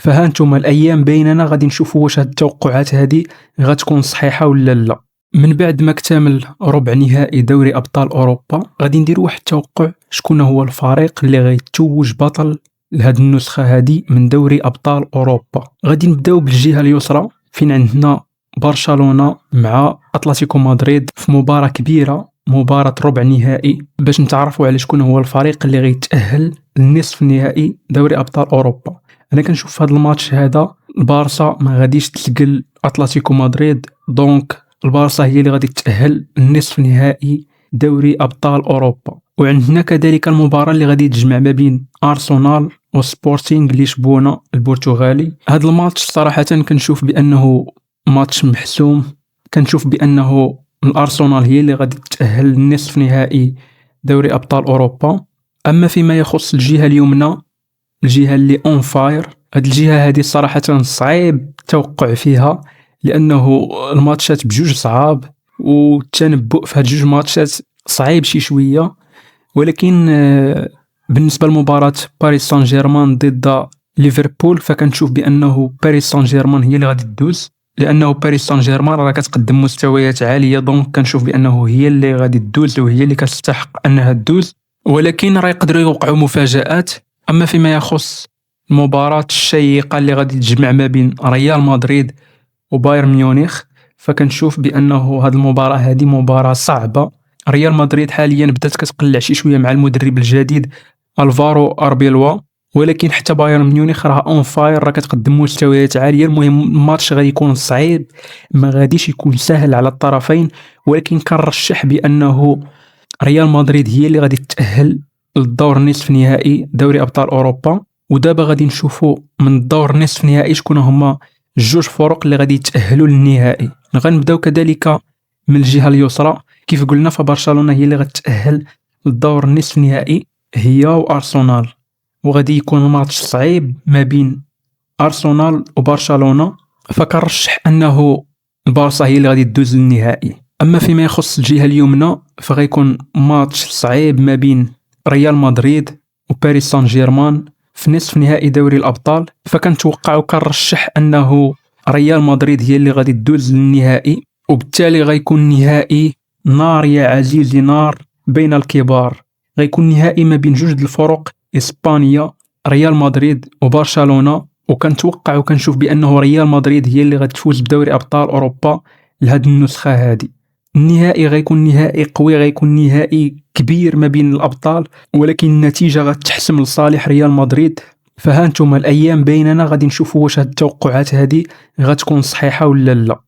فها نتوما الايام بيننا غادي نشوفوا واش هاد التوقعات هادي غتكون صحيحه ولا لا. من بعد ما اكتمل ربع نهائي دوري ابطال اوروبا غادي نديروا واحد التوقع شكون هو الفريق اللي غيتوج بطل لهاد النسخه هادي من دوري ابطال اوروبا. غادي نبداو بالجهه اليسرى فين عندنا برشلونه مع اتلتيكو مدريد في مباراه كبيره، مباراه ربع نهائي باش نتعرفوا على شكون هو الفريق اللي غيتاهل للنصف النهائي دوري ابطال اوروبا. انا كنشوف في هذا الماتش هذا البارسا ما غاديش تسقل اتلتيكو مدريد، دونك البارسا هي اللي غادي تتاهل للنصف النهائي دوري ابطال اوروبا. وعندنا كذلك المباراه اللي غادي تجمع ما بين ارسنال وسبورتينغ لشبونه البرتغالي. هذا الماتش صراحه كنشوف بانه ماتش محسوم، كنشوف بانه الارسنال هي اللي غادي تتاهل للنصف نهائي دوري ابطال اوروبا. اما فيما يخص الجهه اليمنى، الجهه اللي اون فاير، هاد الجهه هذه صراحه صعيب التوقع فيها لانه الماتشات بجوج صعاب والتنبؤ في هاد جوج ماتشات صعيب شي شويه. ولكن بالنسبه لمباراه باريس سان جيرمان ضد ليفربول فكنشوف بانه باريس سان جيرمان هي اللي غادي تدوز، لانه باريس سان جيرمان راه كتقدم مستويات عاليه، دونك كنشوف بانه هي اللي غادي تدوز وهي اللي كتستحق انها تدوز. ولكن راه يقدروا يوقعوا مفاجآت. اما فيما يخص المباراة الشيقة اللي غادي تجمع ما بين ريال مدريد وبايرن ميونخ فكنشوف بانه هذه المباراة هذه مباراة صعبة. ريال مدريد حاليا بدات كتقلع شي شوية مع المدرب الجديد الفارو اربيلوا، ولكن حتى بايرن ميونخ راه اون فاير، راه كتقدم مستويات عالية. المهم الماتش غادي يكون صعيب، ما غاديش يكون سهل على الطرفين، ولكن كنرشح بانه ريال مدريد هي اللي غادي تتأهل للدور نصف نهائي دوري ابطال اوروبا. ودابا غادي نشوفوا من الدور نصف نهائي شكون هما جوج فرق اللي غادي يتأهلوا للنهائي. غنبداو كذلك من الجهه اليسرى، كيف قلنا فبرشلونه هي اللي غتتأهل للدور نصف نهائي هي وارسنال، وغادي يكون ماتش صعيب ما بين ارسنال وبرشلونه، فكنرشح انه البارسا هي اللي غادي تدوز للنهائي. اما فيما يخص الجهه اليمنى فغيكون ماتش صعيب ما بين ريال مدريد وباريس سان جيرمان في نصف نهائي دوري الابطال، فكنتوقع وكنرشح انه ريال مدريد هي اللي غادي تدوز للنهائي، وبالتالي غيكون نهائي نار يا عزيزي نار بين الكبار. غيكون نهائي ما بين جوج الفرق اسبانيا، ريال مدريد وبرشلونه، وكنتوقع وكنشوف بانه ريال مدريد هي اللي غتفوز بدوري ابطال اوروبا لهاد النسخه هذه. النهائي غيكون نهائي قوي، غيكون نهائي كبير ما بين الابطال، ولكن النتيجه غتحسم لصالح ريال مدريد. فها نتوما الايام بيننا غادي نشوفوا واش هاد التوقعات هذه غتكون صحيحه ولا لا.